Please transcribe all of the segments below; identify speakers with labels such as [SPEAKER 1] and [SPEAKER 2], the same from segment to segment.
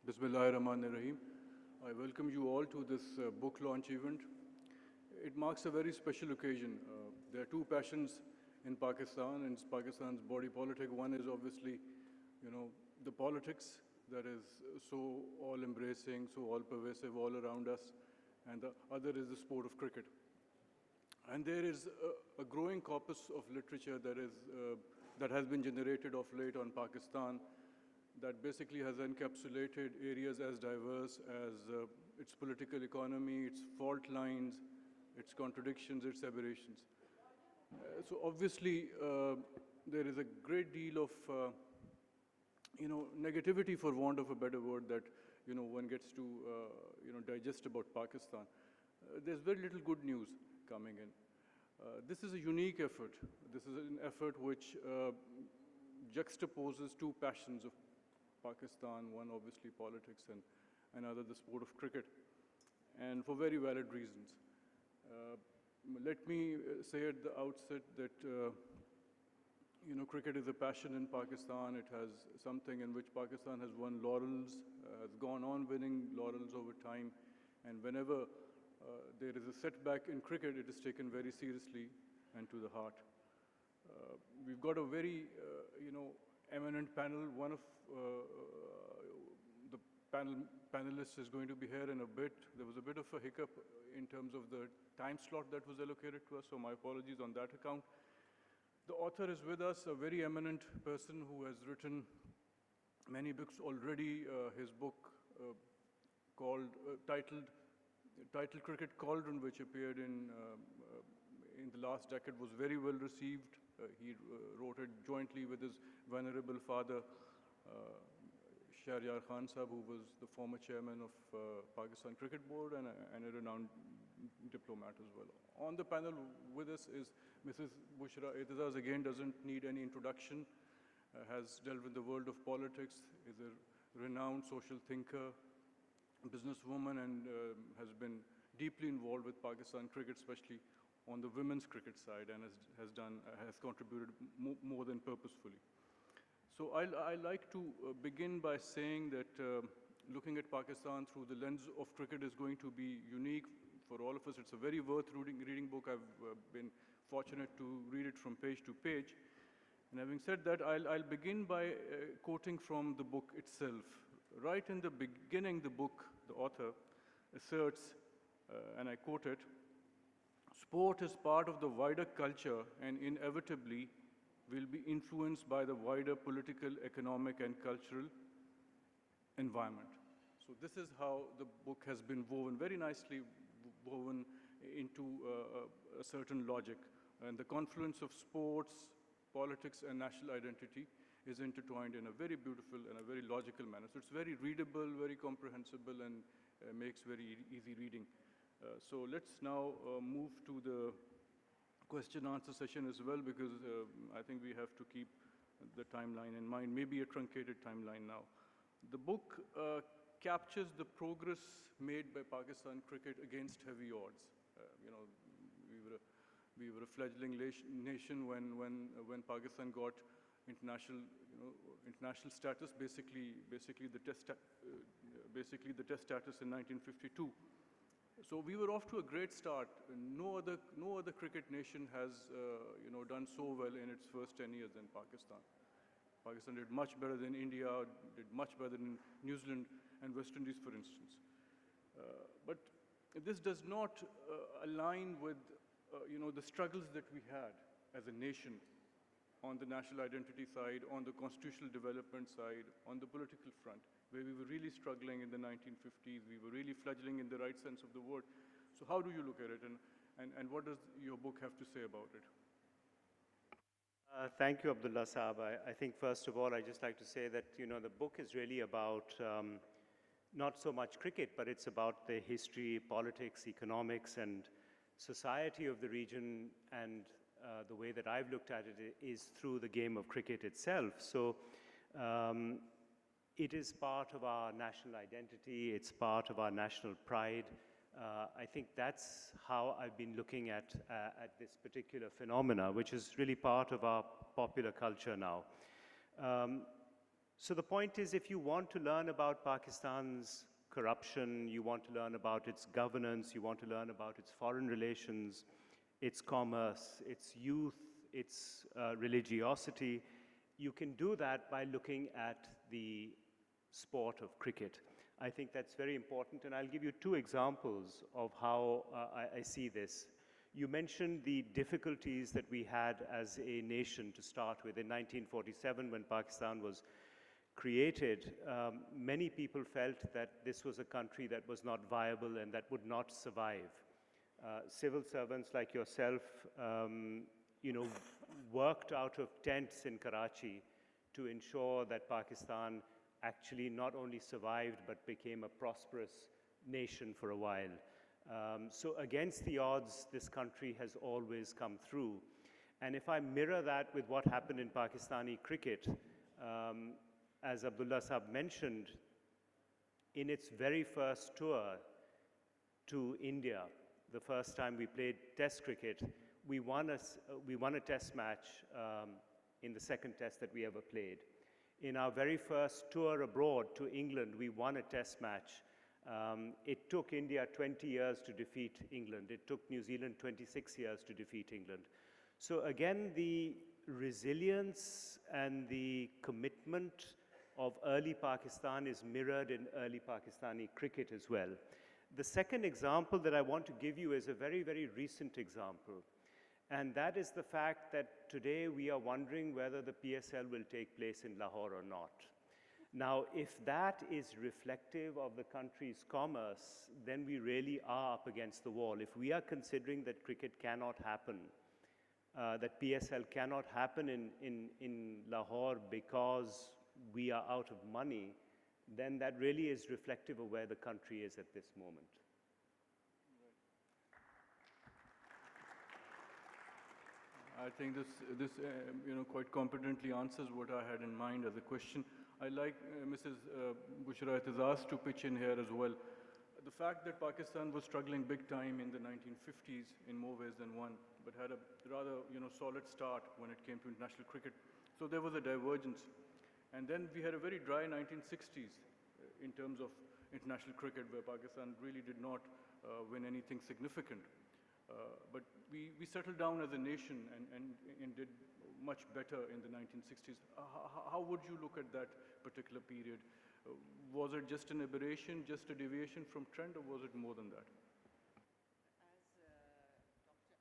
[SPEAKER 1] Bismillahirrahmanirrahim. I welcome you all to this book launch event. It marks a very special occasion. There are two passions in Pakistan, and Pakistan's body politic. One is obviously, the politics that is so all-embracing, so all-pervasive all around us, and the other is the sport of cricket. And there is a growing corpus of literature that has been generated of late on Pakistan that basically has encapsulated areas as diverse as its political economy, its fault lines, its contradictions, its aberrations. So obviously, there is a great deal of negativity, for want of a better word, that one gets to digest about Pakistan. There's very little good news coming in. This is a unique effort. This is an effort which juxtaposes two passions of Pakistan, one obviously politics and another the sport of cricket, and for very valid reasons. Let me say at the outset that cricket is a passion in Pakistan. It has something in which Pakistan has won laurels, has gone on winning laurels over time, and whenever there is a setback in cricket, it is taken very seriously and to the heart. We've got a very, eminent panel. One of the panelists is going to be here in a bit. There was a bit of a hiccup in terms of the time slot that was allocated to us, so my apologies on that account. The author is with us, a very eminent person who has written many books already. His book titled Cricket Cauldron, which appeared in the last decade, was very well received. He wrote it jointly with his venerable father, Shahryar Khan Sahab, who was the former chairman of Pakistan Cricket Board and a renowned diplomat as well. On the panel with us is Mrs. Bushra. Aitzaz, again, doesn't need any introduction, has dealt with the world of politics, is a renowned social thinker, businesswoman, and has been deeply involved with Pakistan cricket, especially on the women's cricket side, and has contributed more than purposefully. So I like to begin by saying that looking at Pakistan through the lens of cricket is going to be unique for all of us. It's a very worth reading book. I've been fortunate to read it from page to page. And having said that, I'll begin by quoting from the book itself. Right in the beginning, the book, the author asserts, and I quote it, "Sport is part of the wider culture and inevitably will be influenced by the wider political, economic, and cultural environment." So this is how the book has been woven, very nicely woven into a certain logic. And the confluence of sports, politics, and national identity is intertwined in a very beautiful and a very logical manner. So it's very readable, very comprehensible, and makes very easy reading. So let's now move to the question-answer session as well, because I think we have to keep the timeline in mind, maybe a truncated timeline now. The book captures the progress made by Pakistan cricket against heavy odds. We were a fledgling nation when Pakistan got international status, basically the test status in 1952. So we were off to a great start. No other cricket nation has done so well in its first 10 years than Pakistan. Pakistan did much better than India, did much better than New Zealand and West Indies, for instance. But this does not align with the struggles that we had as a nation on the national identity side, on the constitutional development side, on the political front, where we were really struggling in the 1950s. We were really fledgling in the right sense of the word. So how do you look at it, and what does your book have to say about it?
[SPEAKER 2] Thank you, Abdullah Saab. I think, first of all, I'd just like to say that, the book is really about not so much cricket, but it's about the history, politics, economics, and society of the region, and the way that I've looked at it is through the game of cricket itself. So it is part of our national identity, it's part of our national pride. I think that's how I've been looking at this particular phenomena, which is really part of our popular culture now. So the point is, if you want to learn about Pakistan's corruption, you want to learn about its governance, you want to learn about its foreign relations, its commerce, its youth, its religiosity, you can do that by looking at the sport of cricket. I think that's very important, and I'll give you two examples of how I see this. You mentioned the difficulties that we had as a nation to start with. In 1947, when Pakistan was created, many people felt that this was a country that was not viable and that would not survive. Civil servants like yourself, worked out of tents in Karachi to ensure that Pakistan actually not only survived but became a prosperous nation for a while. So against the odds, this country has always come through. And if I mirror that with what happened in Pakistani cricket, as Abdullah Sahab mentioned, in its very first tour to India, the first time we played test cricket, we won a test match in the second test that we ever played. In our very first tour abroad to England, we won a test match. It took India 20 years to defeat England. It took New Zealand 26 years to defeat England. So again, the resilience and the commitment of early Pakistan is mirrored in early Pakistani cricket as well. The second example that I want to give you is a very, very recent example. And that is the fact that today we are wondering whether the PSL will take place in Lahore or not. Now, if that is reflective of the country's commerce, then we really are up against the wall. If we are considering that cricket cannot happen, that PSL cannot happen in Lahore because we are out of money, then that really is reflective of where the country is at this moment.
[SPEAKER 1] I think this quite competently answers what I had in mind as a question. I like Mrs. Bushra Aitzaz to pitch in here as well. The fact that Pakistan was struggling big time in the 1950s in more ways than one, but had a rather solid start when it came to international cricket. So there was a divergence. And then we had a very dry 1960s in terms of international cricket, where Pakistan really did not win anything significant. But we settled down as a nation and did much better in the 1960s. How would you look at that particular period? Was it just an aberration, just a deviation from trend, or was it more than that?
[SPEAKER 3] As Dr.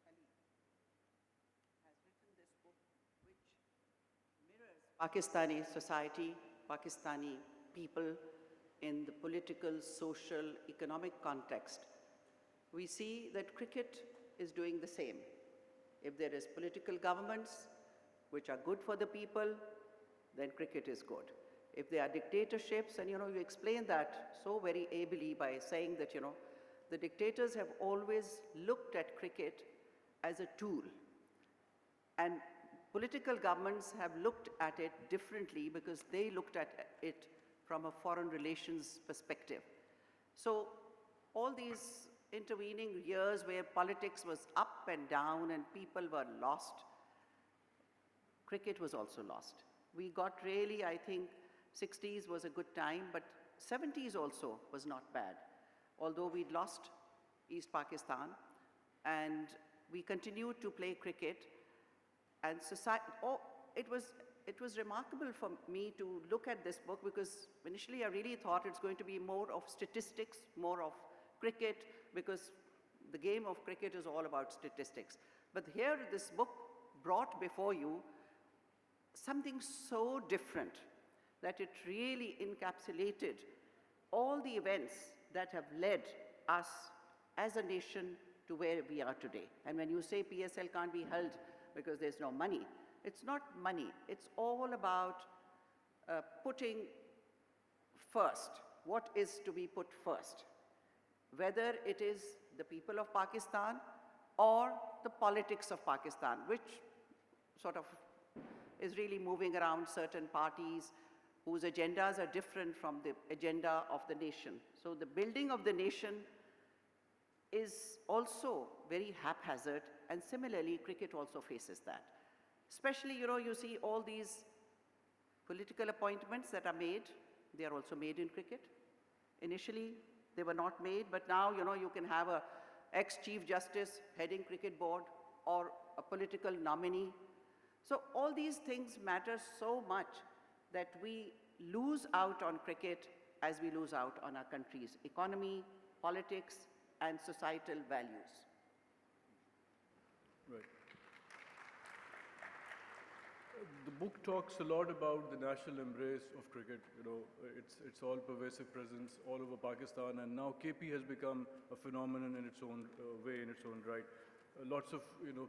[SPEAKER 3] Ali has written this book, which mirrors Pakistani society, Pakistani people in the political, social, economic context, we see that cricket is doing the same. If there is political governments which are good for the people, then cricket is good. If there are dictatorships, and you explain that so very ably by saying that the dictators have always looked at cricket as a tool, and political governments have looked at it differently because they looked at it from a foreign relations perspective. So all these intervening years where politics was up and down and people were lost, cricket was also lost. We got really, I think, 60s was a good time, but 70s also was not bad. Although we'd lost East Pakistan, and we continued to play cricket, and society, it was remarkable for me to look at this book, because initially I really thought it's going to be more of statistics, more of cricket, because the game of cricket is all about statistics. But here, this book brought before you something so different that it really encapsulated all the events that have led us as a nation to where we are today. And when you say PSL can't be held because there's no money, it's not money. It's all about putting first what is to be put first, whether it is the people of Pakistan or the politics of Pakistan, which sort of is really moving around certain parties whose agendas are different from the agenda of the nation. So the building of the nation is also very haphazard, and similarly, cricket also faces that. Especially, you see all these Political appointments that are made, they are also made in cricket. Initially, they were not made, but now, you can have a ex-chief justice heading cricket board or a political nominee. So all these things matter so much that we lose out on cricket as we lose out on our country's economy, politics, and societal values.
[SPEAKER 1] Right. The book talks a lot about the national embrace of cricket, its all-pervasive presence all over Pakistan, and now KP has become a phenomenon in its own way, in its own right. Lots of,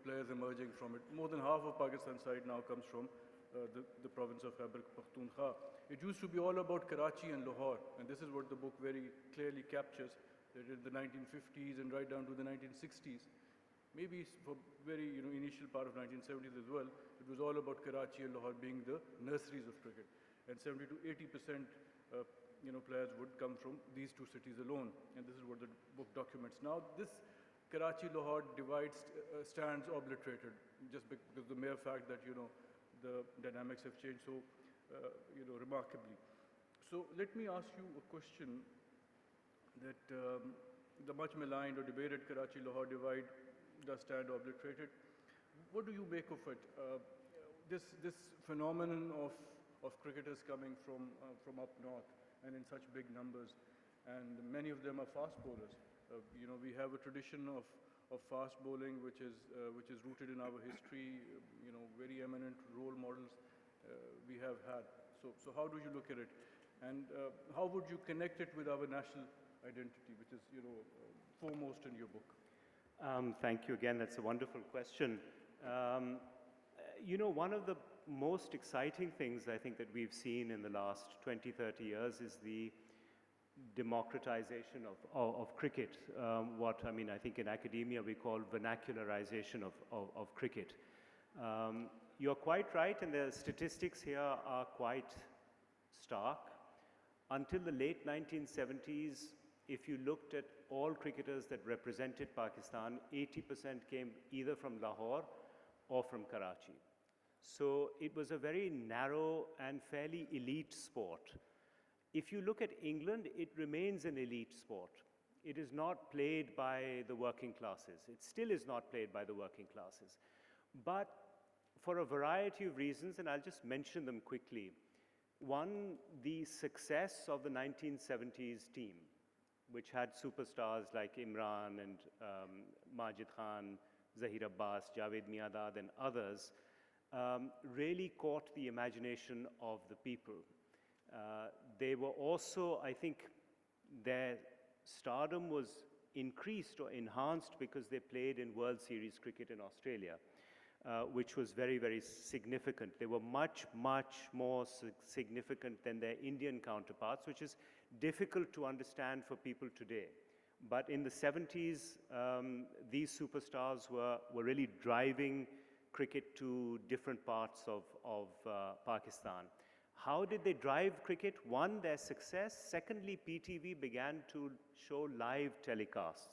[SPEAKER 1] players emerging from it. More than half of Pakistan's side now comes from the province of Khyber Pakhtunkhwa. It used to be all about Karachi and Lahore, and this is what the book very clearly captures, that in the 1950s and right down to the 1960s, maybe for very initial part of 1970s as well, it was all about Karachi and Lahore being the nurseries of cricket. And 70 to 80% players would come from these two cities alone. And this is what the book documents. Now this Karachi-Lahore divide stands obliterated just because the mere fact that the dynamics have changed so remarkably. So let me ask you a question that the much maligned or debated Karachi-Lahore divide does stand obliterated. What do you make of it? This phenomenon of cricketers coming from up north and in such big numbers, and many of them are fast bowlers. We have a tradition of fast bowling which is rooted in our history. Very eminent role models we have had. So how do you look at it, and how would you connect it with our national identity, which is foremost in your book?
[SPEAKER 2] Thank you again. That's a wonderful question. One of the most exciting things I think that we've seen in the last 20, 30 years is the democratization of cricket. I think in academia we call vernacularization of cricket. You're quite right, and the statistics here are quite stark. Until the late 1970s, if you looked at all cricketers that represented Pakistan, 80% came either from Lahore or from Karachi. So it was a very narrow and fairly elite sport. If you look at England, it remains an elite sport. It is not played by the working classes. It still is not played by the working classes. But for a variety of reasons, and I'll just mention them quickly. One, the success of the 1970s team, which had superstars like Imran and Majid Khan, Zahir Abbas, Javed Miandad, and others, really caught the imagination of the people. They were also, I think, their stardom was increased or enhanced because they played in World Series cricket in Australia, which was very, very significant. They were much, much more significant than their Indian counterparts, which is difficult to understand for people today. But in the 70s, these superstars were really driving cricket to different parts of Pakistan. How did they drive cricket? One, their success. Secondly, PTV began to show live telecasts.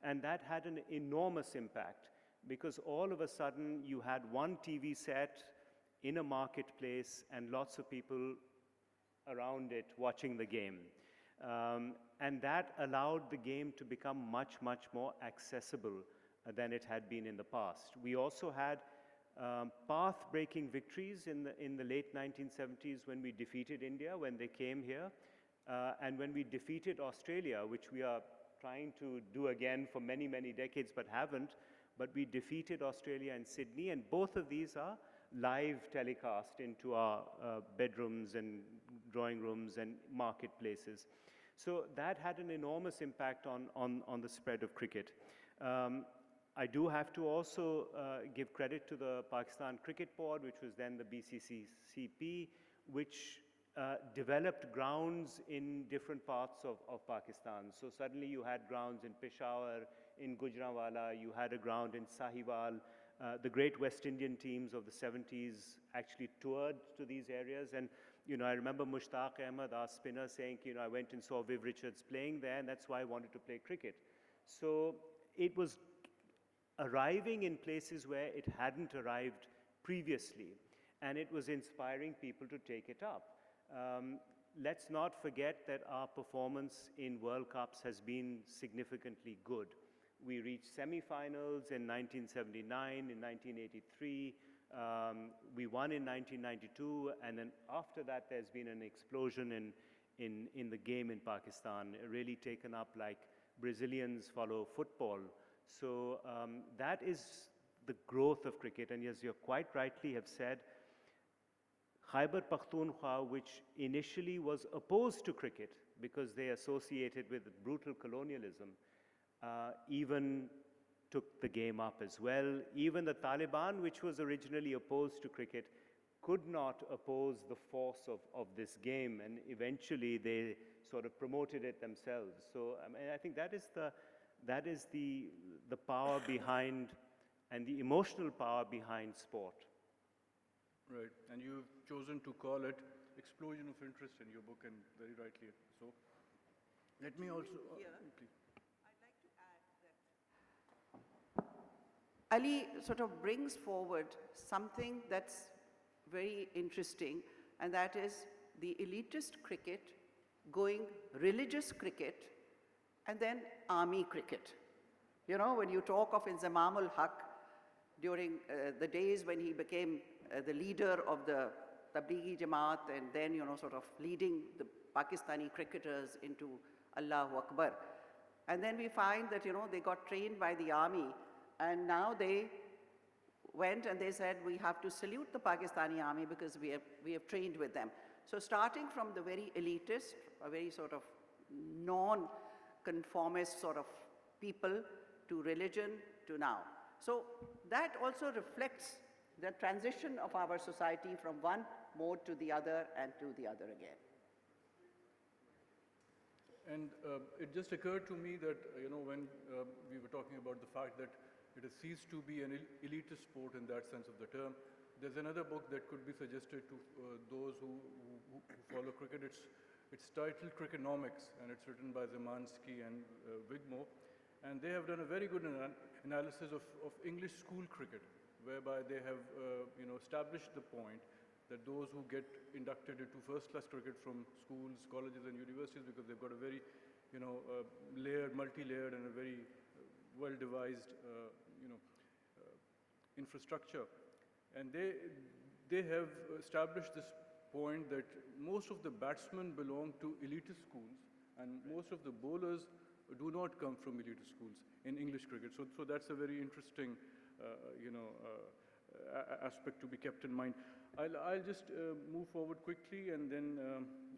[SPEAKER 2] And that had an enormous impact because all of a sudden you had one TV set in a marketplace and lots of people around it watching the game. And that allowed the game to become much, much more accessible than it had been in the past. We also had path-breaking victories in the late 1970s when we defeated India, when they came here, and when we defeated Australia, which we are trying to do again for many, many decades but haven't, but we defeated Australia in Sydney, and both of these are live telecast into our bedrooms and drawing rooms and marketplaces. So that had an enormous impact on the spread of cricket. I do have to also give credit to the Pakistan Cricket Board, which was then the BCCCP, which developed grounds in different parts of Pakistan. So suddenly you had grounds in Peshawar, in Gujranwala, you had a ground in Sahiwal. The great West Indian teams of the 70s actually toured to these areas. And I remember Mushtaq Ahmed, our spinner, saying, I went and saw Viv Richards playing there, and that's why I wanted to play cricket. So it was arriving in places where it hadn't arrived previously. and it was inspiring people to take it up. Let's not forget that our performance in World Cups has been significantly good. We reached semifinals in 1979, in 1983, we won in 1992, and then after that there's been an explosion in the game in Pakistan, really taken up like Brazilians follow football. So that is the growth of cricket, and as you quite rightly have said, Khyber Pakhtunkhwa, which initially was opposed to cricket because they associated with brutal colonialism, even took the game up as well. Even the Taliban, which was originally opposed to cricket, could not oppose the force of this game, and eventually they sort of promoted it themselves. So I mean, I think that is the power behind, and the emotional power behind sport.
[SPEAKER 1] Right, and you've chosen to call it explosion of interest in your book, and very rightly so. Let me also,
[SPEAKER 3] Here,
[SPEAKER 1] please.
[SPEAKER 3] I'd like to add that Ali sort of brings forward something that's very interesting, and that is the elitist cricket going religious cricket and then army cricket. You know, when you talk of Inzamam ul-Haq during the days when he became the leader of the Tablighi Jamaat, and then, you know, sort of leading the Pakistani cricketers into Allahu Akbar. And then we find that, you know, they got trained by the army, and now they went and they said, we have to salute the Pakistani army because we have trained with them. So starting from the very elitist, a very sort of non-conformist sort of people, to religion, to now. So that also reflects the transition of our society from one mode to the other and to the other again.
[SPEAKER 1] And it just occurred to me that, you know, when we were talking about the fact that it has ceased to be an elitist sport in that sense of the term, there's another book that could be suggested to those who follow cricket. It's titled Crickonomics, and it's written by Zemansky and Wigmore. And they have done a very good analysis of English school cricket, whereby they have you know, established the point that those who get inducted into first-class cricket from schools, colleges, and universities, because they've got a very, you know, layered, multi-layered, and a very well-devised, you know, infrastructure. And they have established this point that most of the batsmen belong to elitist schools, and most of the bowlers do not come from elitist schools in English cricket. So that's a very interesting, you know, aspect to be kept in mind. I'll just move forward quickly and then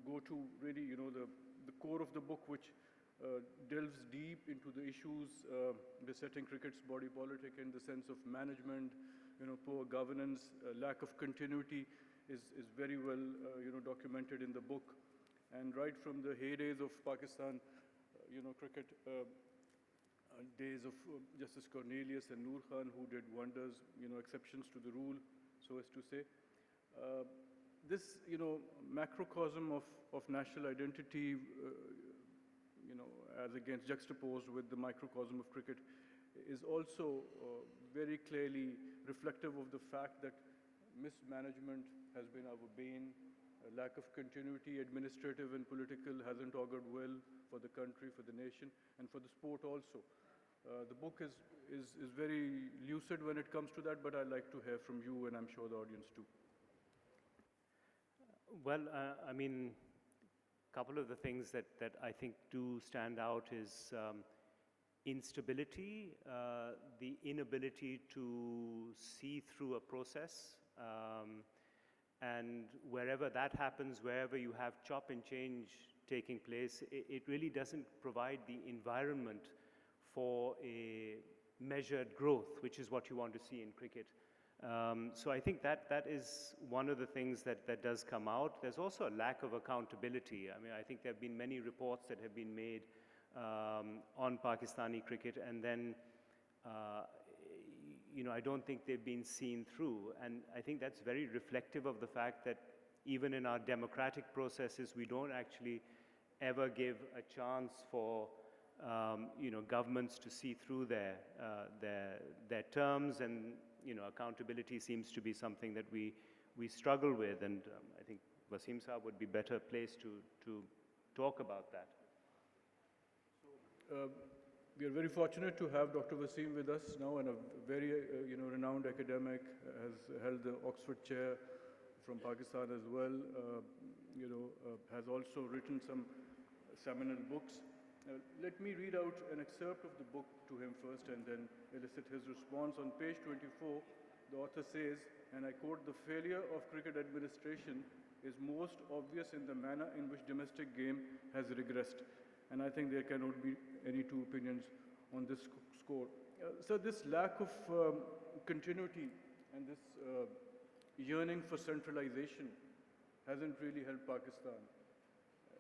[SPEAKER 1] go to really, you know, the core of the book, which delves deep into the issues besetting cricket's body politic in the sense of management, you know, poor governance, lack of continuity is very well, you know, documented in the book. And right from the heydays of Pakistan, you know, cricket, days of Justice Cornelius and Noor Khan, who did wonders, you know, exceptions to the rule, so as to say. This, you know, macrocosm of national identity, you know, as against juxtaposed with the microcosm of cricket, is also very clearly reflective of the fact that mismanagement has been our bane. A lack of continuity, administrative and political, hasn't augured well for the country, for the nation, and for the sport also. The book is very lucid when it comes to that, but I'd like to hear from you, and I'm sure the audience too.
[SPEAKER 2] Well, I mean, a couple of the things that I think do stand out is instability, the inability to see through a process, and wherever that happens, wherever you have chop and change taking place, it really doesn't provide the environment for a measured growth, which is what you want to see in cricket. So I think that is one of the things that does come out. There's also a lack of accountability. I mean, I think there have been many reports that have been made on Pakistani cricket, and then you know, I don't think they've been seen through. And I think that's very reflective of the fact that even in our democratic processes, we don't actually ever give a chance for you know, governments to see through their terms, and you know, accountability seems to be something that we we struggle with, and I think Waseem Saab would be better placed to talk about that.
[SPEAKER 1] We are very fortunate to have Dr. Waseem with us now, and a very renowned academic, has held the Oxford Chair from Pakistan as well, has also written some seminal books. Let me read out an excerpt of the book to him first and then elicit his response. On page 24, the author says, and I quote, "The failure of cricket administration is most obvious in the manner in which domestic game has regressed." And I think there cannot be any two opinions on this score. So this lack of continuity and this yearning for centralization hasn't really helped Pakistan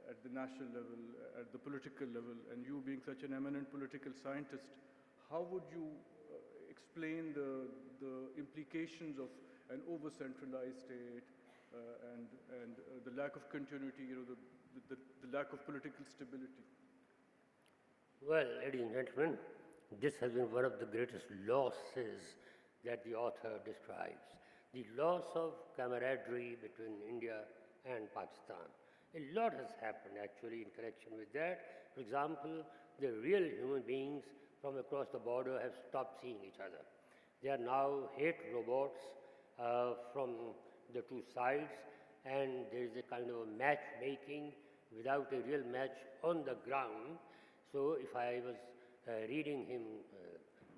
[SPEAKER 1] at the national level, at the political level, and you being such an eminent political scientist, how would you explain the implications of an over-centralized state and the lack of continuity, the lack of political stability?
[SPEAKER 4] Well, ladies and gentlemen, this has been one of the greatest losses that the author describes. The loss of camaraderie between India and Pakistan. A lot has happened actually in connection with that. For example, the real human beings from across the border have stopped seeing each other. They are now hate robots from the two sides, and there is a kind of matchmaking without a real match on the ground. So if I was reading him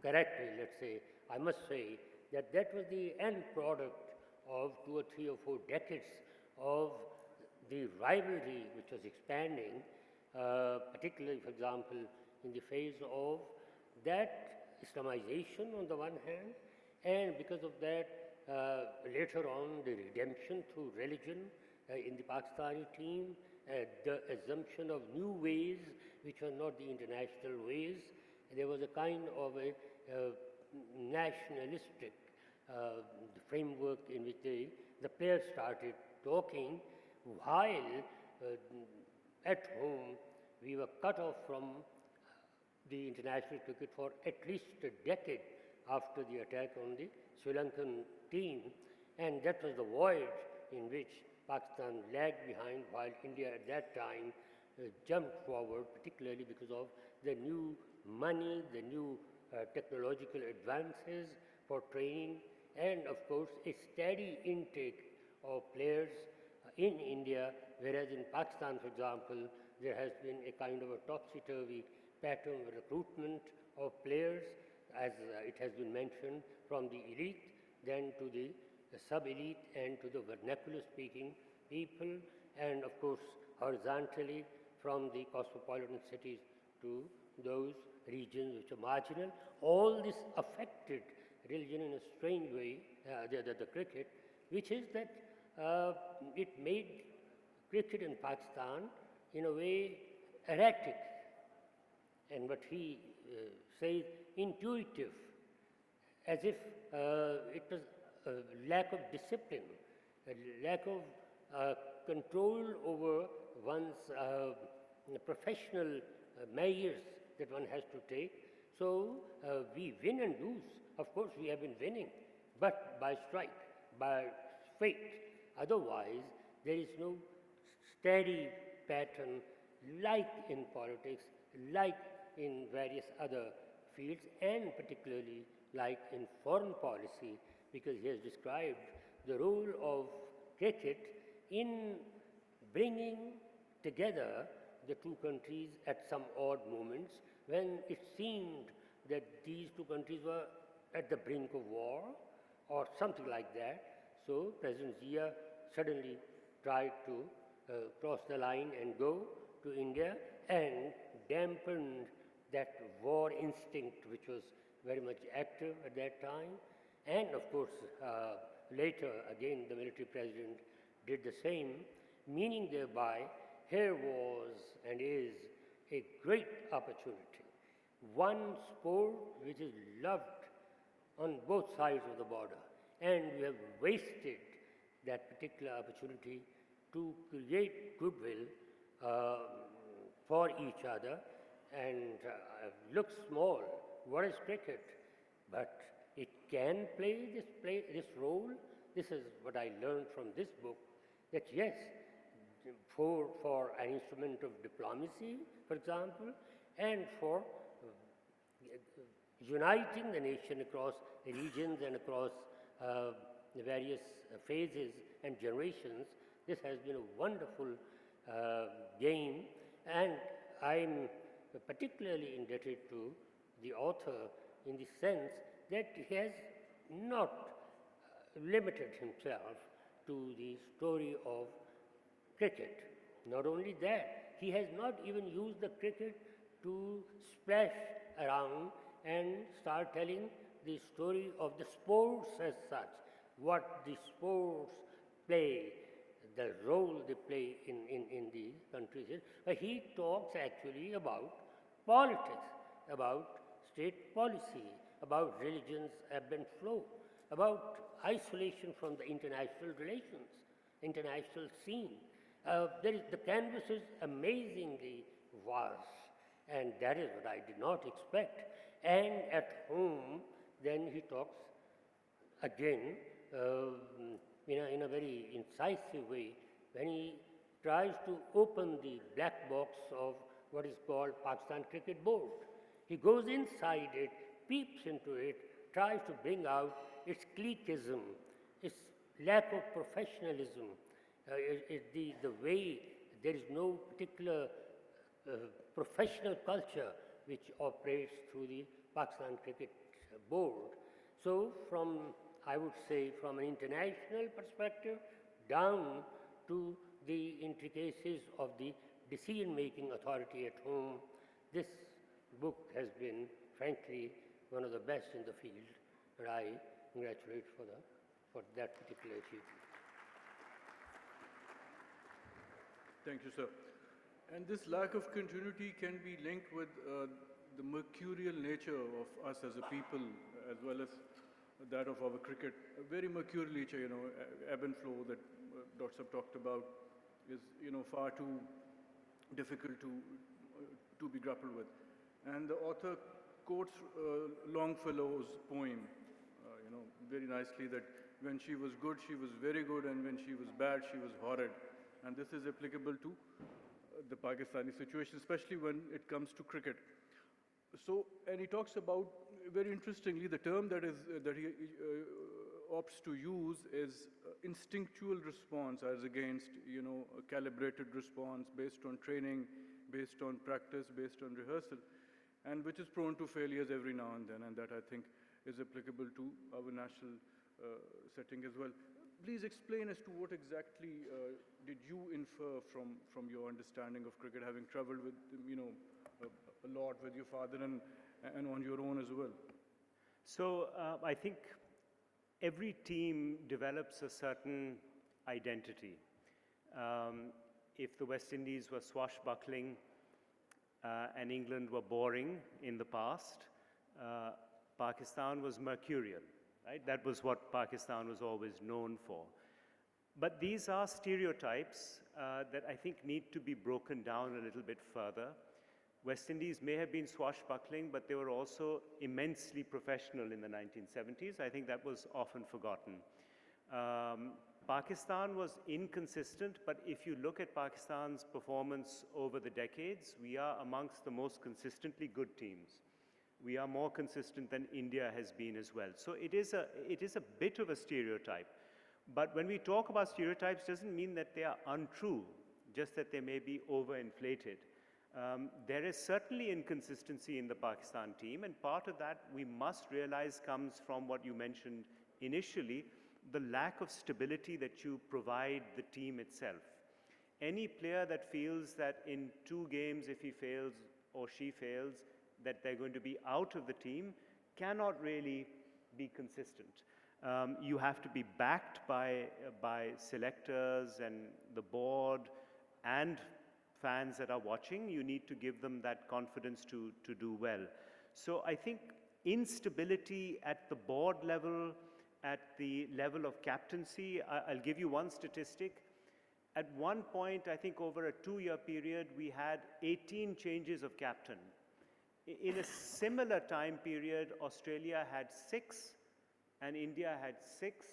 [SPEAKER 4] correctly, let's say, I must say that that was the end product of 2 or 3 or 4 decades of the rivalry which was expanding, particularly, for example, in the phase of that Islamization on the one hand, and because of that, later on, the redemption through religion in the Pakistani team, the assumption of new ways which were not the international ways. There was a kind of a nationalistic framework in which the players started talking, while at home we were cut off from the international cricket for at least a decade after the attack on the Sri Lankan team, and that was the void in which Pakistan lagged behind, while India at that time jumped forward, particularly because of the new money, the new technological advances for training, and of course a steady intake of players in India, whereas in Pakistan, for example, there has been a kind of a topsy-turvy pattern of recruitment of players, as it has been mentioned, from the elite, then to the sub-elite, and to the vernacular-speaking people, and of course horizontally from the cosmopolitan cities to those regions which are marginal. All this affected religion in a strange way, the cricket, which is that it made cricket in Pakistan in a way erratic, and what he says intuitive, as if it was a lack of discipline, a lack of control over one's professional measures that one has to take. So we win and lose. Of course, we have been winning, but by strike, by fate. Otherwise, there is no steady pattern like in politics, like in various other fields, and particularly like in foreign policy, because he has described the role of cricket in bringing together the two countries at some odd moments when it seemed that these two countries were at the brink of war or something like that. So President Zia suddenly tried to cross the line and go to India and dampened that war instinct which was very much active at that time. And of course, later again the military president did the same, meaning thereby here was and is a great opportunity. One sport which is loved on both sides of the border, and we have wasted that particular opportunity to create goodwill for each other. And looks small, what is cricket? But it can play this role this is what I learned from this book, that yes, for an instrument of diplomacy, for example, and for uniting the nation across regions and across the various phases and generations, this has been a wonderful game, and I'm particularly indebted to the author in the sense that he has not limited himself to the story of cricket. Not only that, he has not even used the cricket to splash around and start telling the story of the sports as such, what the sports play, the role they play in the countries. But he talks actually about politics, about state policy, about religion's ebb and flow, about isolation from the international relations, international scene. The canvas is amazingly vast, and that is what I did not expect. And at home, then he talks again in a very incisive way when he tries to open the black box of what is called Pakistan Cricket Board. He goes inside it, peeps into it, tries to bring out its cliquism, its lack of professionalism, the way there is no particular professional culture which operates through the Pakistan Cricket Board. So I would say from an international perspective down to the intricacies of the decision-making authority at home, this book has been, frankly, one of the best in the field, and I congratulate for that particular achievement.
[SPEAKER 1] Thank you, sir. And this lack of continuity can be linked with the mercurial nature of us as a people, as well as that of our cricket. A very mercurial nature, ebb and flow that Dr. Sab talked about is, far too difficult to be grappled with. And the author quotes Longfellow's poem, very nicely, that when she was good, she was very good, and when she was bad, she was horrid. And this is applicable to the Pakistani situation, especially when it comes to cricket. So, and he talks about, very interestingly, the term that he opts to use is instinctual response as against, a calibrated response based on training, based on practice, based on rehearsal, and which is prone to failures every now and then, and that I think is applicable to our national setting as well. Please explain as to what exactly did you infer from your understanding of cricket, having traveled with, a lot with your father and on your own as well?
[SPEAKER 2] So I think every team develops a certain identity. If the West Indies were swashbuckling and England were boring in the past, Pakistan was mercurial, right? That was what Pakistan was always known for. But these are stereotypes that I think need to be broken down a little bit further. West Indies may have been swashbuckling, but they were also immensely professional in the 1970s. I think that was often forgotten. Pakistan was inconsistent, but if you look at Pakistan's performance over the decades, we are amongst the most consistently good teams. We are more consistent than India has been as well. So it is a bit of a stereotype. But when we talk about stereotypes, doesn't mean that they are untrue, just that they may be overinflated. There is certainly inconsistency in the Pakistan team, and part of that we must realize comes from what you mentioned initially, the lack of stability that you provide the team itself. Any player that feels that in 2 games, if he fails or she fails, that they're going to be out of the team, cannot really be consistent. You have to be backed by selectors and the board and fans that are watching. You need to give them that confidence to do well. So I think instability at the board level, at the level of captaincy, I'll give you one statistic. At one point, I think over a 2-year period, we had 18 changes of captain. In a similar time period, Australia had 6 and India had 6.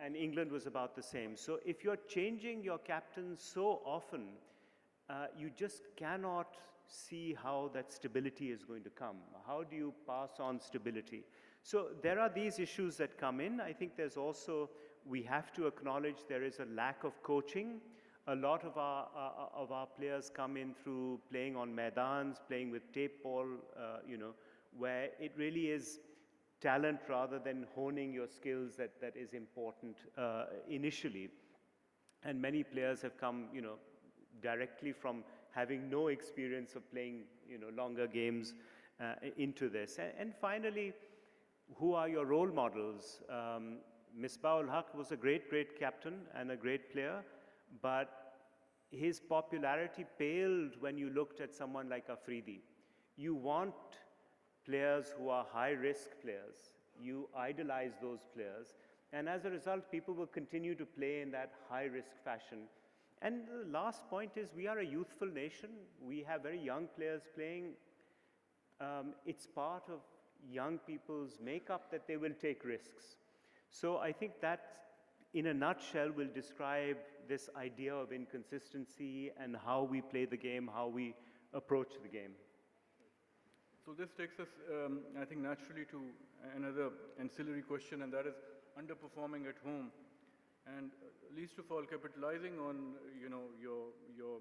[SPEAKER 2] and England was about the same. So if you're changing your captain so often, you just cannot see how that stability is going to come. How do you pass on stability? So there are these issues that come in. I think there's also, we have to acknowledge there is a lack of coaching. A lot of our players come in through playing on maidans, playing with tape ball, where it really is talent rather than honing your skills that is important initially. And many players have come, directly from having no experience of playing, longer games into this. And finally, who are your role models? Misbah-ul-Haq was a great, great captain and a great player, but his popularity paled when you looked at someone like Afridi. You want players who are high-risk players. You idolize those players. And as a result, people will continue to play in that high-risk fashion. And the last point is we are a youthful nation. We have very young players playing. It's part of young people's makeup that they will take risks. So I think that, in a nutshell, will describe this idea of inconsistency and how we play the game, how we approach the game.
[SPEAKER 1] So this takes us, I think, naturally to another ancillary question, and that is underperforming at home, and least of all capitalizing on your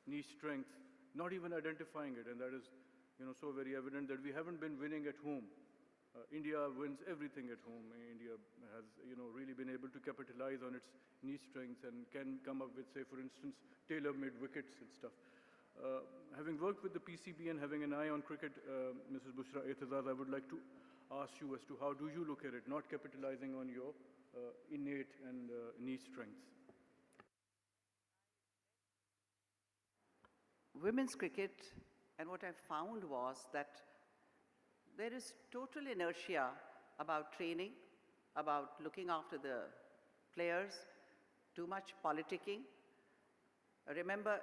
[SPEAKER 1] niche strengths, not even identifying it, and that is so very evident that we haven't been winning at home. India wins everything at home. India has really been able to capitalize on its niche strengths and can come up with, say, for instance, tailor-made wickets and stuff. Having worked with the PCB and having an eye on cricket, Mrs. Bushra Aitzaz, I would like to ask you as to how do you look at it, not capitalizing on your innate and niche strengths?
[SPEAKER 3] Women's cricket, and what I found was that there is total inertia about training, about looking after the players, too much politicking. Remember,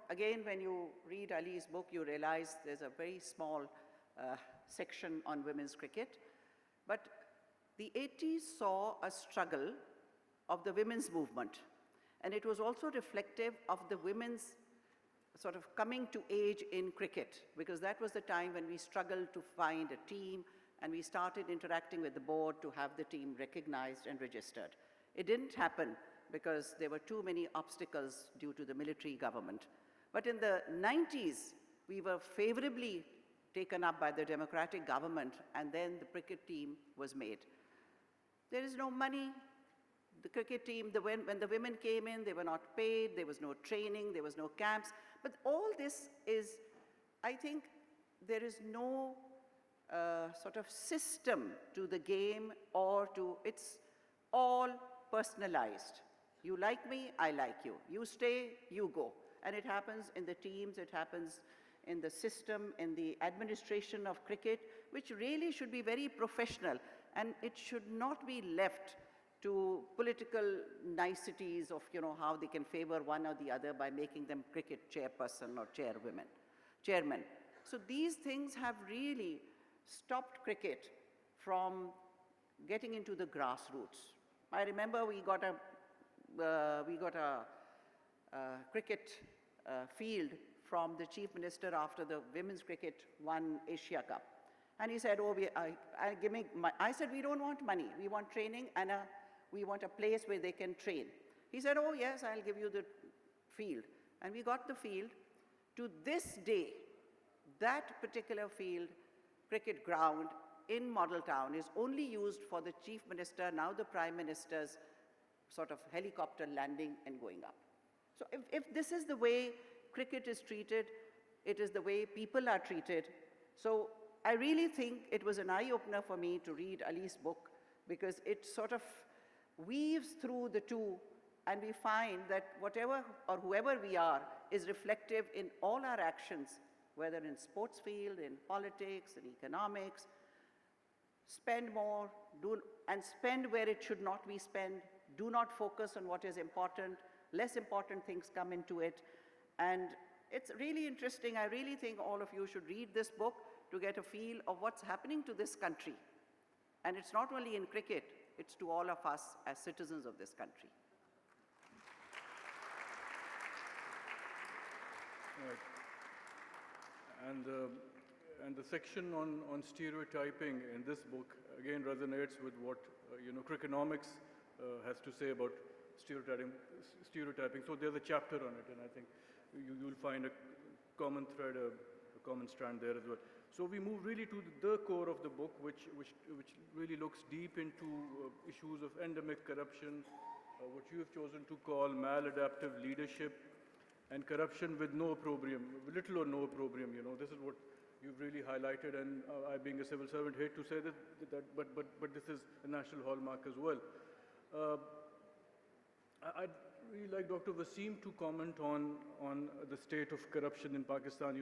[SPEAKER 3] again, when you read Ali's book, you realize there's a very small section on women's cricket. But the 80s saw a struggle of the women's movement. And it was also reflective of the women's sort of coming to age in cricket, because that was the time when we struggled to find a team, and we started interacting with the board to have the team recognized and registered. It didn't happen because there were too many obstacles due to the military government. But in the 90s, we were favorably taken up by the democratic government, and then the cricket team was made. There is no money. The cricket team, when the women came in, they were not paid, there was no training, there was no camps. But all this is, I think, there is no sort of system to the game it's all personalized. You like me, I like you. You stay, you go. And it happens in the teams, it happens in the system, in the administration of cricket, which really should be very professional. And it should not be left to political niceties of how they can favor one or the other by making them cricket chairperson or chairman. So these things have really stopped cricket from getting into the grassroots. I remember we got a cricket field from the chief minister after the women's cricket won Asia Cup. And he said, I said, we don't want money. We want training and we want a place where they can train. He said, oh yes, I'll give you the field. And we got the field. To this day, that particular field, cricket ground in Model Town, is only used for the chief minister, now the prime minister's sort of helicopter landing and going up. So if this is the way cricket is treated, it is the way people are treated. So I really think it was an eye-opener for me to read Ali's book, because it sort of weaves through the two, and we find that whatever or whoever we are is reflective in all our actions, whether in sports field, in politics, in economics. Spend more, and spend where it should not be spent. Do not focus on what is important. Less important things come into it. And it's really interesting. I really think all of you should read this book to get a feel of what's happening to this country. And it's not only in cricket, It's to all of us as citizens of this country.
[SPEAKER 1] Right. And the section on stereotyping in this book again resonates with what Crickonomics has to say about stereotyping. So there's a chapter on it, and I think you'll find a common thread, a common strand there as well. So we move really to the core of the book, which really looks deep into issues of endemic corruption, what you have chosen to call maladaptive leadership, and corruption with no opprobrium, little or no opprobrium. This is what you've really highlighted, and I, being a civil servant, hate to say that but this is a national hallmark as well. I'd really like Dr. Waseem to comment on the state of corruption in Pakistan.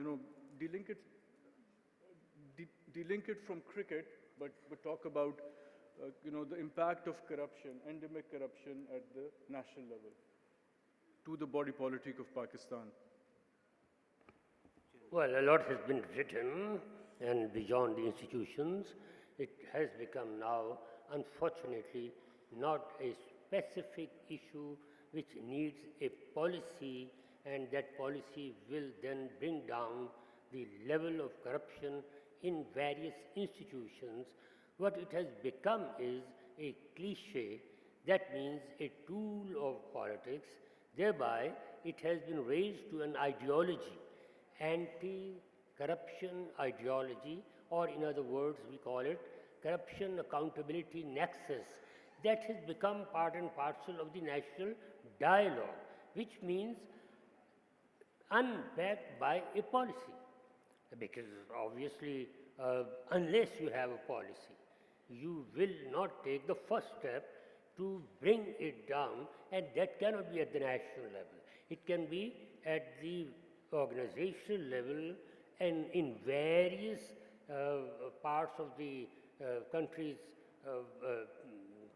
[SPEAKER 1] Delink it from cricket, but talk about the impact of corruption, endemic corruption at the national level, to the body politic of Pakistan.
[SPEAKER 4] Well, a lot has been written, and beyond the institutions, it has become now, unfortunately, not a specific issue which needs a policy, and that policy will then bring down the level of corruption in various institutions. What it has become is a cliche, that means a tool of politics. Thereby, it has been raised to an ideology, anti-corruption ideology, or in other words, we call it corruption accountability nexus, that has become part and parcel of the national dialogue, which means unbacked by a policy. Because obviously, unless you have a policy, you will not take the first step to bring it down, and that cannot be at the national level. It can be at the organizational level and in various parts of the country's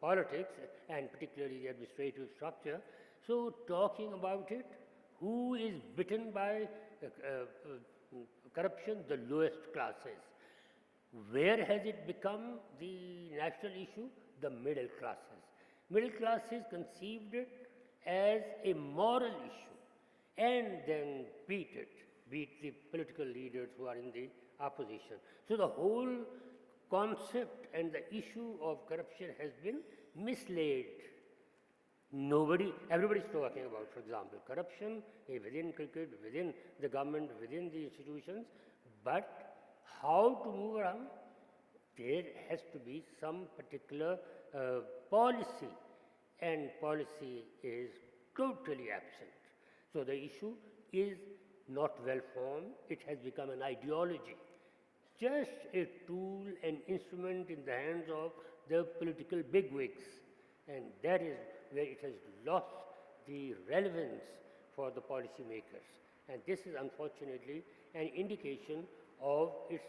[SPEAKER 4] politics, and particularly the administrative structure. So talking about it, who is bitten by corruption? The lowest classes. Where has it become the national issue? The middle classes. Middle classes conceived it as a moral issue and then beat the political leaders who are in the opposition. So the whole concept and the issue of corruption has been mislaid. Everybody is talking about, for example, corruption within cricket, within the government, within the institutions, but how to move around? There has to be some particular policy, and policy is totally absent. So the issue is not well formed, it has become an ideology, just a tool, an instrument in the hands of the political bigwigs, and that is where it has lost the relevance for the policymakers. And this is unfortunately an indication of its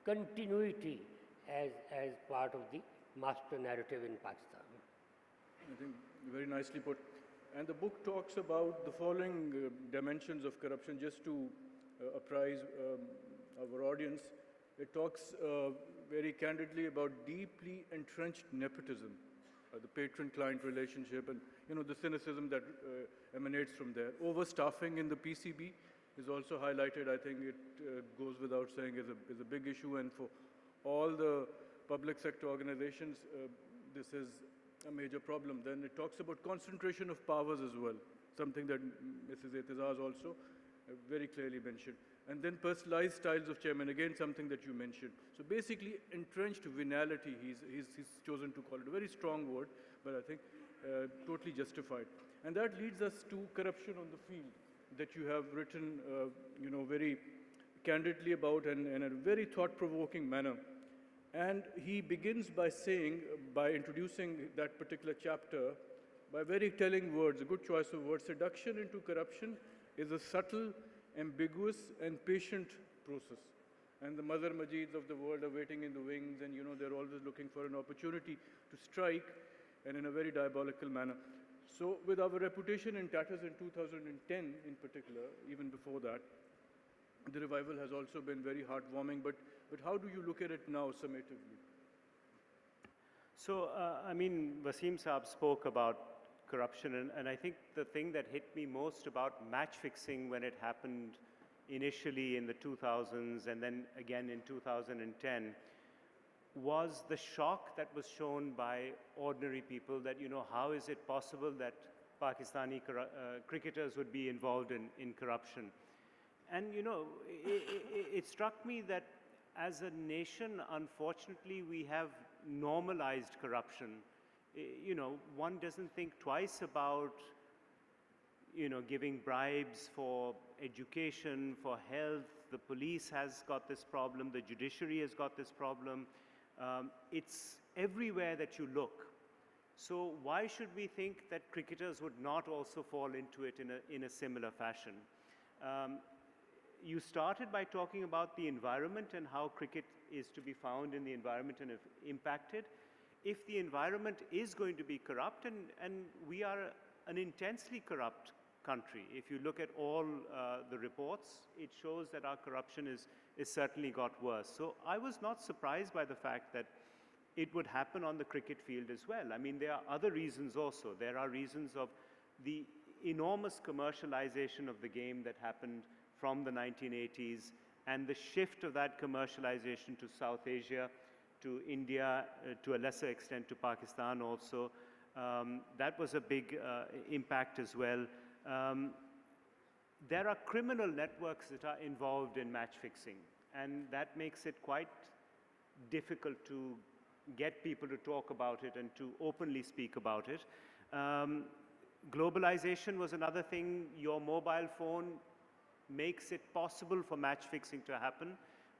[SPEAKER 4] continuity as part of the master narrative in Pakistan.
[SPEAKER 1] I think very nicely put. And the book talks about the following dimensions of corruption, just to apprise our audience. It talks very candidly about deeply entrenched nepotism, the patron-client relationship, and the cynicism that emanates from there. Overstaffing in the PCB is also highlighted. I think it goes without saying is a big issue, and for all the public sector organizations, this is a major problem. Then it talks about concentration of powers as well, something that Mrs. Aitzaz also very clearly mentioned. And then personalized styles of chairman, again something that you mentioned. So basically entrenched venality, he's chosen to call it, a very strong word, but I think totally justified. And that leads us to corruption on the field that you have written very candidly about and in a very thought-provoking manner. And he begins by saying, by introducing that particular chapter, by very telling words, a good choice of words, seduction into corruption is a subtle, ambiguous, and patient process. And the Mother Majeeds of the world are waiting in the wings, and they're always looking for an opportunity to strike, and in a very diabolical manner. So with our reputation in tatters in 2010 in particular, even before that, the revival has also been very heartwarming, but how do you look at it now summatively?
[SPEAKER 2] So, I mean, Waseem Saab spoke about corruption, and I think the thing that hit me most about match fixing when it happened initially in the 2000s and then again in 2010 was the shock that was shown by ordinary people that, you know, how is it possible that Pakistani cricketers would be involved in corruption? And, you know, it struck me that as a nation, unfortunately, we have normalized corruption. You know, one doesn't think twice about, you know, giving bribes for education, for health. The police has got this problem. The judiciary has got this problem. It's everywhere that you look. So why should we think that cricketers would not also fall into it in a similar fashion? You started by talking about the environment and how cricket is to be found in the environment and impacted. If the environment is going to be corrupt, and we are an intensely corrupt country, if you look at all the reports, it shows that our corruption is certainly got worse. So I was not surprised by the fact that it would happen on the cricket field as well. I mean, there are other reasons also. There are reasons of the enormous commercialization of the game that happened from the 1980s and the shift of that commercialization to South Asia, to India, to a lesser extent to Pakistan also. That was a big impact as well. There are criminal networks that are involved in match fixing, and that makes it quite difficult to get people to talk about it and to openly speak about it. Globalization was another thing. Your mobile phone makes it possible for match fixing to happen.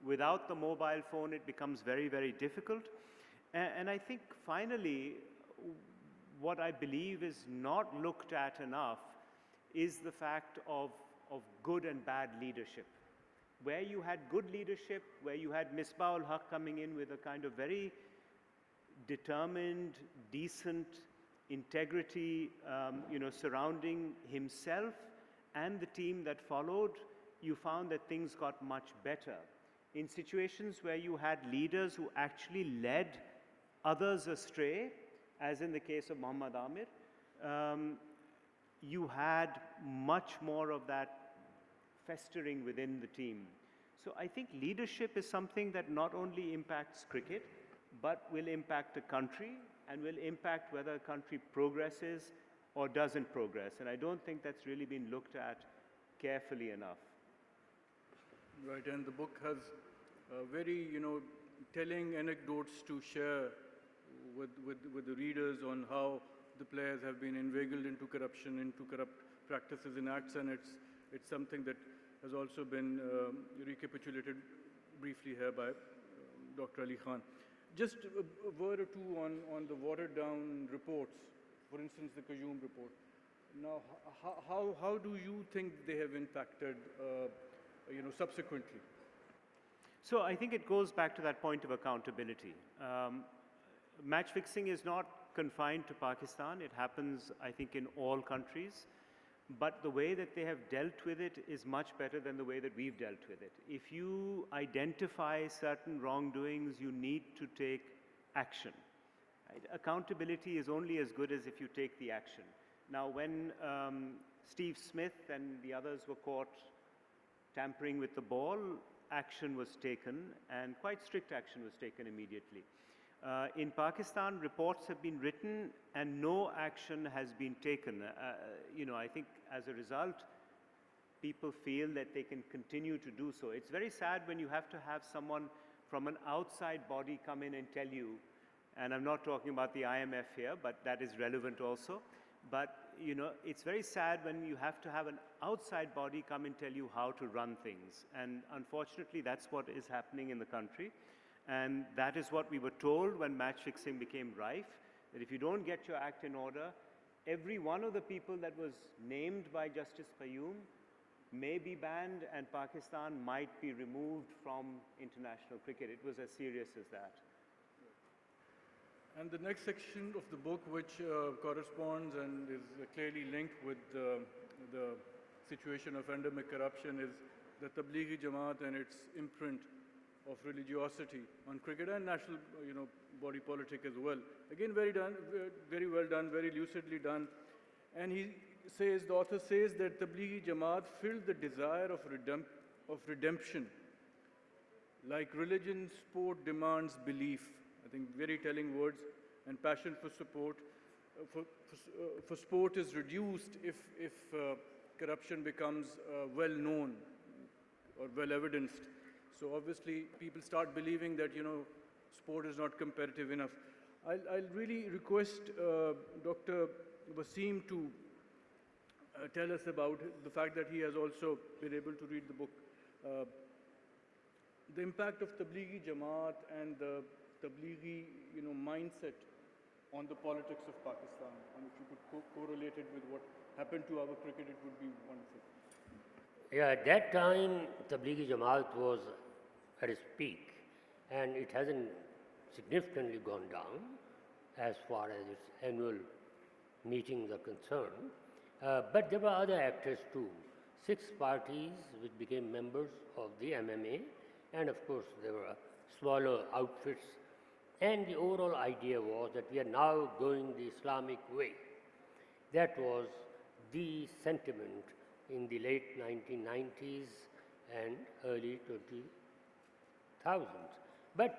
[SPEAKER 2] Without the mobile phone, it becomes very, very difficult. And I think finally, what I believe is not looked at enough is the fact of good and bad leadership. Where you had good leadership, where you had Misbah-ul-Haq coming in with a kind of very determined, decent integrity, you know, surrounding himself and the team that followed, you found that things got much better. In situations where you had leaders who actually led others astray, as in the case of Muhammad Amir, you had much more of that festering within the team. So I think leadership is something that not only impacts cricket, but will impact a country and will impact whether a country progresses or doesn't progress. And I don't think that's really been looked at carefully enough.
[SPEAKER 1] Right, and the book has very, you know, telling anecdotes to share with the readers on how the players have been inveigled into corruption, into corrupt practices in acts, and it's something that has also been recapitulated briefly here by Dr. Ali Khan. Just a word or two on the watered down reports, for instance, the Qayyum report. Now, how do you think they have impacted, you know, subsequently?
[SPEAKER 2] So I think it goes back to that point of accountability. Match fixing is not confined to Pakistan. It happens, I think, in all countries. But the way that they have dealt with it is much better than the way that we've dealt with it. If you identify certain wrongdoings, you need to take action. Right? Accountability is only as good as if you take the action. Now, when Steve Smith and the others were caught tampering with the ball, action was taken, and quite strict action was taken immediately. In Pakistan, reports have been written and no action has been taken. You know, I think as a result, people feel that they can continue to do so. It's very sad when you have to have someone from an outside body come in and tell you, and I'm not talking about the IMF here, but that is relevant also. But, you know, it's very sad when you have to have an outside body come and tell you how to run things. And unfortunately, that's what is happening in the country. And that is what we were told when match fixing became rife, that if you don't get your act in order, every one of the people that was named by Justice Qayyum may be banned and Pakistan might be removed from international cricket. It was as serious as that.
[SPEAKER 1] And the next section of the book, which corresponds and is clearly linked with the situation of endemic corruption, is the Tablighi Jamaat and its imprint of religiosity on cricket and national, you know, body politic as well. Again, very well done, very lucidly done. And he says, the author says that Tablighi Jamaat filled the desire of redemption. Like religion, sport demands belief. I think very telling words. And passion for support. For sport is reduced if corruption becomes well known or well evidenced. So obviously people start believing that, sport is not competitive enough. I'll really request Dr. Waseem to tell us about the fact that he has also been able to read the book. The impact of Tablighi Jamaat and the Tablighi, mindset on the politics of Pakistan. And if you could correlate it with what happened to our cricket, it would be wonderful.
[SPEAKER 4] Yeah, at that time, Tablighi Jamaat was at its peak, and it hasn't significantly gone down as far as its annual meetings are concerned. But there were other actors too. 6 parties which became members of the MMA, and of course there were smaller outfits. And the overall idea was that we are now going the Islamic way. That was the sentiment in the late 1990s and early 2000s. But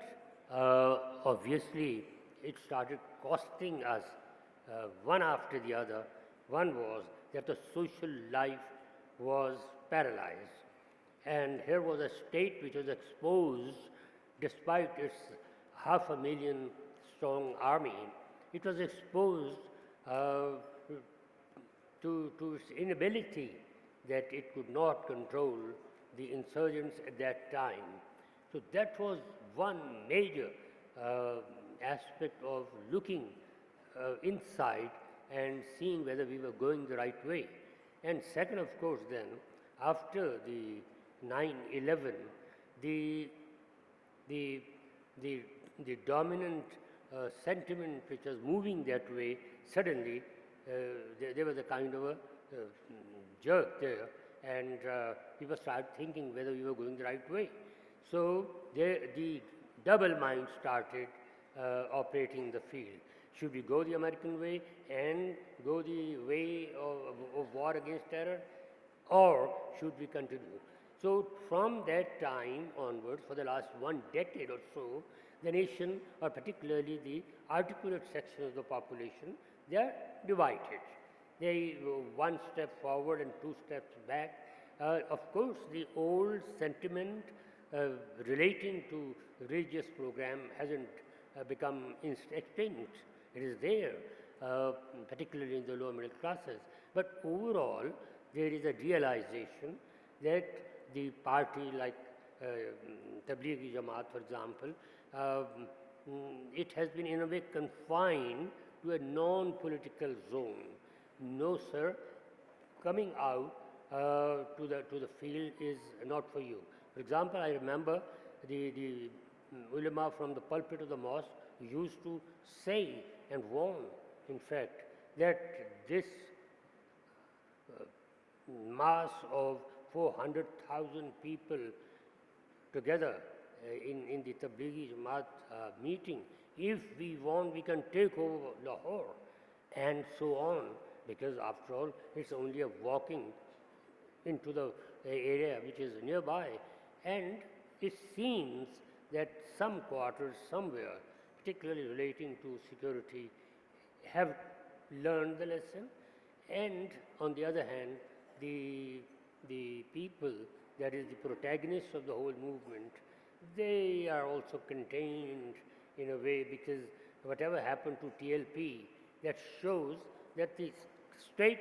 [SPEAKER 4] obviously it started costing us one after the other. One was that the social life was paralyzed. And here was a state which was exposed despite its 500,000 strong army. It was exposed to its inability that it could not control the insurgents at that time. So that was one major aspect of looking inside and seeing whether we were going the right way. And second, of course, then, after the 9/11, the dominant sentiment which was moving that way, suddenly there was a kind of a jerk there, and people started thinking whether we were going the right way. So the double mind started operating in the field. Should we go the American way and go the way of war against terror, or should we continue? So from that time onwards, for the last 1 decade or so, the nation, or particularly the articulate section of the population, they are divided. They go 1 step forward and 2 steps back. Of course, the old sentiment relating to religious program hasn't become extinct. It is there, particularly in the lower middle classes. But overall, there is a realization that the party like Tablighi Jamaat, for example, it has been in a way confined to a non-political zone. No, sir, coming out to the field is not for you. For example, I remember the ulama from the pulpit of the mosque used to say and warn, in fact, that this mass of 400,000 people together in the Tablighi Jamaat meeting, if we want, we can take over Lahore, and so on, because after all, it's only a walking into the area which is nearby. And it seems that some quarters somewhere, particularly relating to security, have learned the lesson. And on the other hand, the people, that is the protagonists of the whole movement, they are also contained in a way, because whatever happened to TLP, that shows that the state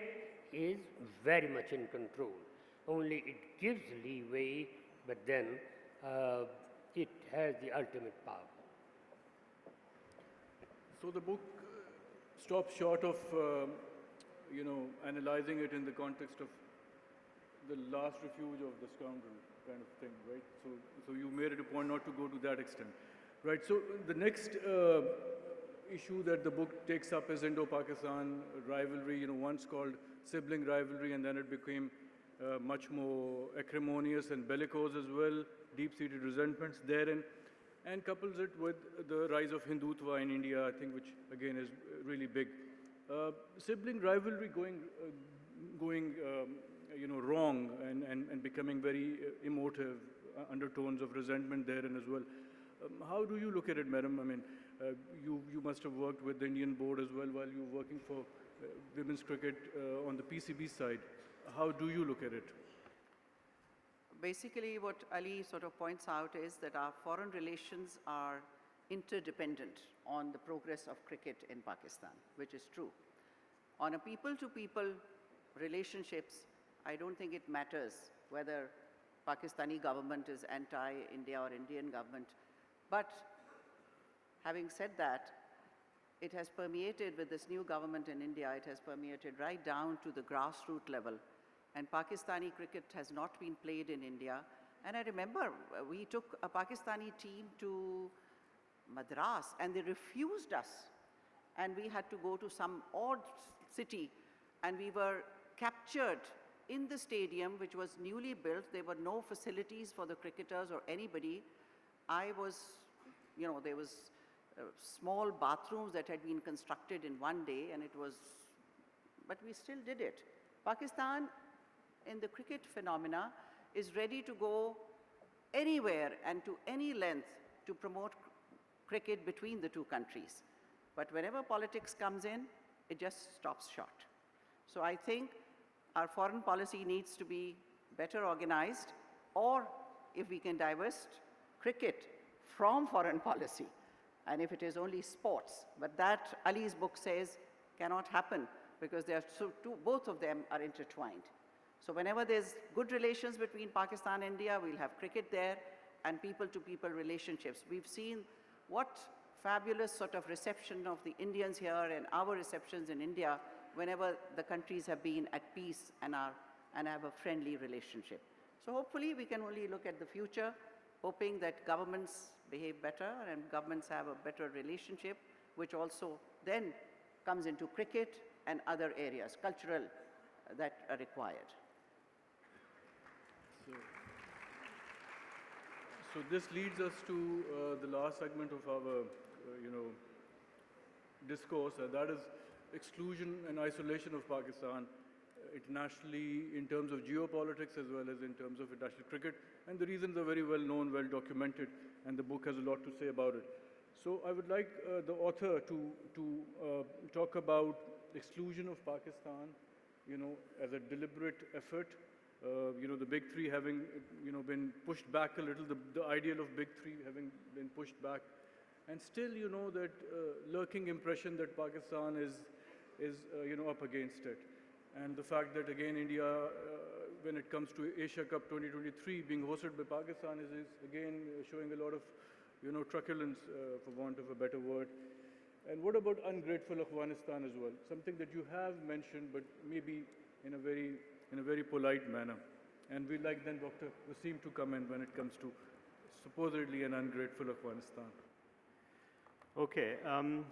[SPEAKER 4] is very much in control. Only it gives leeway, but then it has the ultimate power.
[SPEAKER 1] So the book stops short of, analyzing it in the context of the last refuge of the scoundrel kind of thing, right? So you made it a point not to go to that extent, right? So the next issue that the book takes up is Indo-Pakistan rivalry, once called sibling rivalry, and then it became much more acrimonious and bellicose as well, deep-seated resentments therein. and couples it with the rise of Hindutva in India, I think, which again is really big. Sibling rivalry going wrong and becoming very emotive, undertones of resentment therein as well. How do you look at it, madam? I mean, you must have worked with the Indian board as well while you were working for women's cricket on the PCB side. How do you look at it?
[SPEAKER 3] Basically, what Ali sort of points out is that our foreign relations are interdependent on the progress of cricket in Pakistan, which is true. On a people-to-people relationships, I don't think it matters whether Pakistani government is anti-India or Indian government. But having said that, it has permeated with this new government in India, it has permeated right down to the grassroots level. And Pakistani cricket has not been played in India. And I remember we took a Pakistani team to Madras and they refused us. And we had to go to some odd city and we were captured in the stadium, which was newly built. There were no facilities for the cricketers or anybody. There was small bathrooms that had been constructed in one day and but we still did it. Pakistan in the cricket phenomena is ready to go anywhere and to any length to promote cricket between the two countries. But whenever politics comes in, it just stops short. So I think our foreign policy needs to be better organized, or if we can divest cricket from foreign policy, and if it is only sports. But that, Ali's book says, cannot happen because both of them are intertwined. So whenever there's good relations between Pakistan and India, we'll have cricket there and people-to-people relationships. We've seen what fabulous sort of reception of the Indians here and our receptions in India whenever the countries have been at peace and have a friendly relationship. So hopefully we can only look at the future, hoping that governments behave better and governments have a better relationship, which also then comes into cricket and other areas, cultural, that are required.
[SPEAKER 1] So this leads us to the last segment of our, discourse, that is exclusion and isolation of Pakistan internationally in terms of geopolitics as well as in terms of international cricket. And the reasons are very well known, well documented, and the book has a lot to say about it. So I would like the author to talk about exclusion of Pakistan, as a deliberate effort. The big three having, been pushed back a little, the ideal of big three having been pushed back. And still, that lurking impression that Pakistan is up against it. And the fact that, again, India, when it comes to Asia Cup 2023 being hosted by Pakistan is again showing a lot of, truculence, for want of a better word. And what about ungrateful Afghanistan as well? Something that you have mentioned, but maybe in a very polite manner. And we'd like then Dr. Waseem to come in when it comes to supposedly an ungrateful Afghanistan.
[SPEAKER 2] Okay. I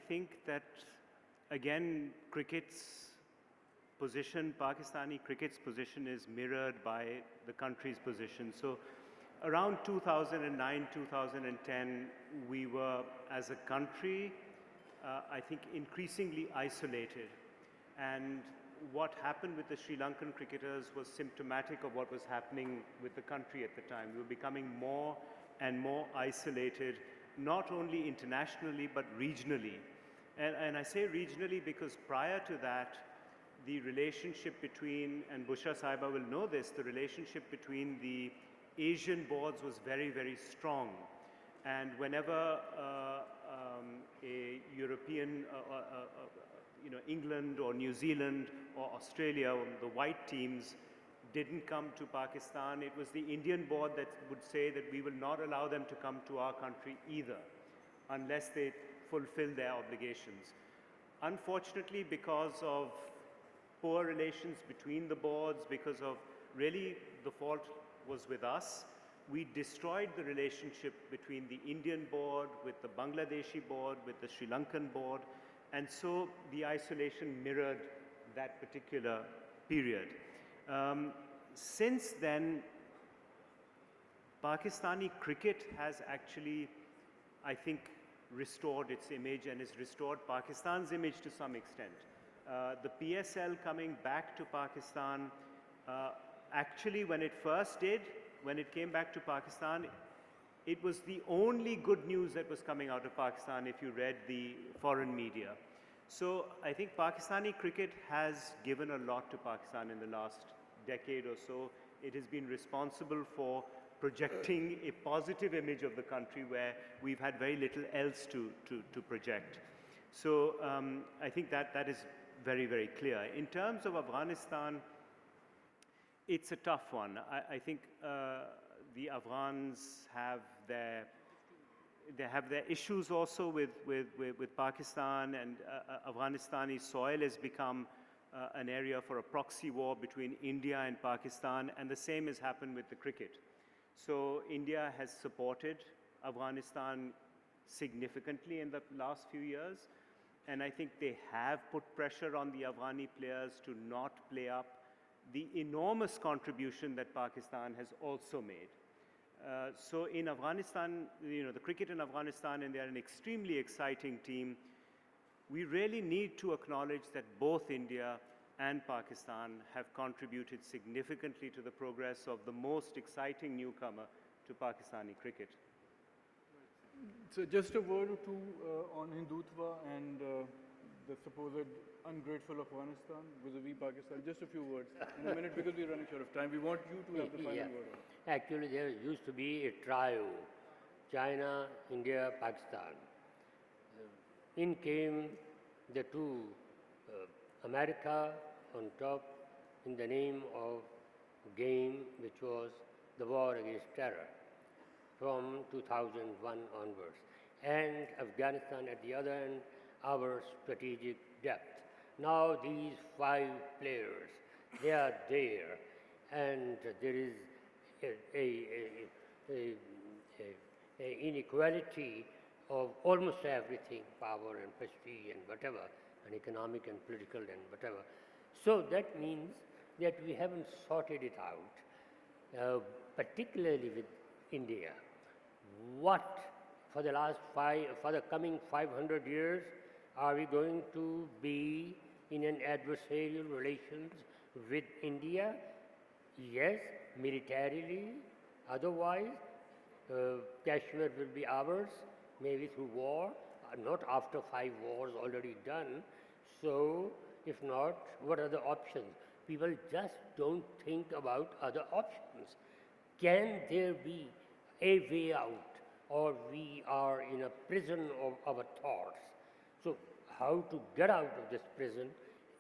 [SPEAKER 2] think that, again, cricket's position, Pakistani cricket's position is mirrored by the country's position. So around 2009, 2010, we were, as a country, I think, increasingly isolated. And what happened with the Sri Lankan cricketers was symptomatic of what was happening with the country at the time. We were becoming more and more isolated, not only internationally, but regionally. And I say regionally because prior to that, the relationship between, and Bushra Sahiba will know this, the relationship between the Asian boards was very, very strong. And whenever a European, England or New Zealand or Australia, the white teams didn't come to Pakistan, it was the Indian board that would say that we will not allow them to come to our country either, unless they fulfill their obligations. Unfortunately, because of poor relations between the boards, because of really the fault was with us, we destroyed the relationship between the Indian board, with the Bangladeshi board, with the Sri Lankan board, and so the isolation mirrored that particular period. Since then, Pakistani cricket has actually, I think, restored its image and has restored Pakistan's image to some extent. The PSL coming back to Pakistan, actually when it first did, when it came back to Pakistan, it was the only good news that was coming out of Pakistan if you read the foreign media. So I think Pakistani cricket has given a lot to Pakistan in the last decade or so. It has been responsible for projecting a positive image of the country where we've had very little else to project. So I think that is very, very clear. In terms of Afghanistan, it's a tough one. I think the Afghans have their issues also with Pakistan, and Afghanistani soil has become an area for a proxy war between India and Pakistan, and the same has happened with the cricket. So India has supported Afghanistan significantly in the last few years, and I think they have put pressure on the Afghani players to not play up the enormous contribution that Pakistan has also made. So in Afghanistan, the cricket in Afghanistan, and they're an extremely exciting team, we really need to acknowledge that both India and Pakistan have contributed significantly to the progress of the most exciting newcomer to Pakistani cricket.
[SPEAKER 1] So just a word or two on Hindutva and the supposed ungrateful Afghanistan vis-a-vis Pakistan. Just a few words in a minute because we're running short of time. We want you to have the final word on it.
[SPEAKER 4] Actually, there used to be a trio, China, India, Pakistan. In came the two, America on top in the name of game, which was the war against terror from 2001 onwards, and Afghanistan at the other end, our strategic depth. Now these 5 players, they are there, and there is a inequality of almost everything, power and prestige and whatever, and economic and political and whatever. So that means that we haven't sorted it out, particularly with India. What for the coming 500 years are we going to be in an adversarial relations with India? Yes, militarily. Otherwise, Kashmir will be ours, maybe through war, not after 5 wars already done. So, if not, what are the options? People just don't think about other options. Can there be a way out, or we are in a prison of our thoughts? So, how to get out of this prison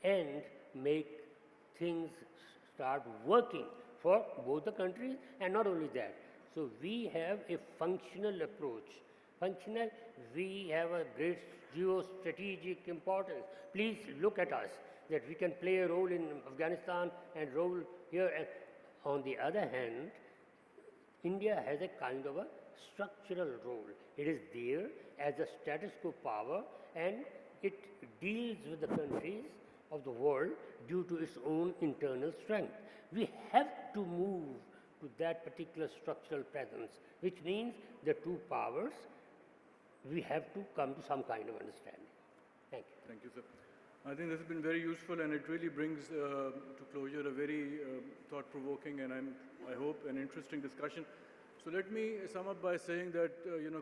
[SPEAKER 4] and make things start working for both the countries, and not only that. So we have a functional approach. Functional, we have a great geostrategic importance. Please look at us, that we can play a role in Afghanistan and role here. And on the other hand, India has a kind of a structural role. It is there as a status quo power, and it deals with the countries of the world due to its own internal strength. We have to move to that particular structural presence, which means the 2 powers, we have to come to some kind of understanding. Thank you.
[SPEAKER 1] Thank you, sir. I think this has been very useful, and it really brings to closure a very thought-provoking and I hope an interesting discussion. So let me sum up by saying that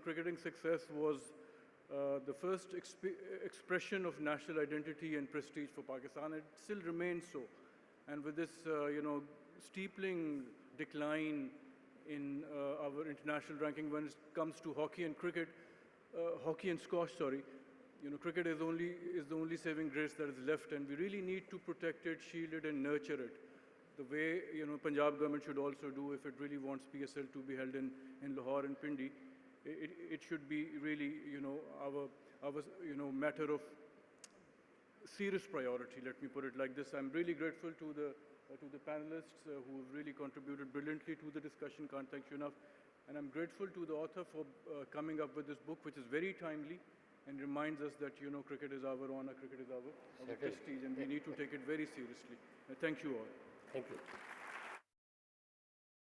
[SPEAKER 1] cricketing success was the first expression of national identity and prestige for Pakistan. It still remains so. And with this, steepling decline in our international ranking when it comes to hockey and cricket, hockey and squash, sorry, cricket is the only saving grace that is left, and we really need to protect it, shield it, and nurture it. The way Punjab government should also do if it really wants PSL to be held in Lahore and Pindi. It should be really our matter of serious priority. Let me put it like this. I'm really grateful to the panelists who have really contributed brilliantly to the discussion. Can't thank you enough. And I'm grateful to the author for coming up with this book, which is very timely and reminds us that cricket is our honor, cricket is our prestige, and we need to take it very seriously. Thank you all.
[SPEAKER 4] Thank you.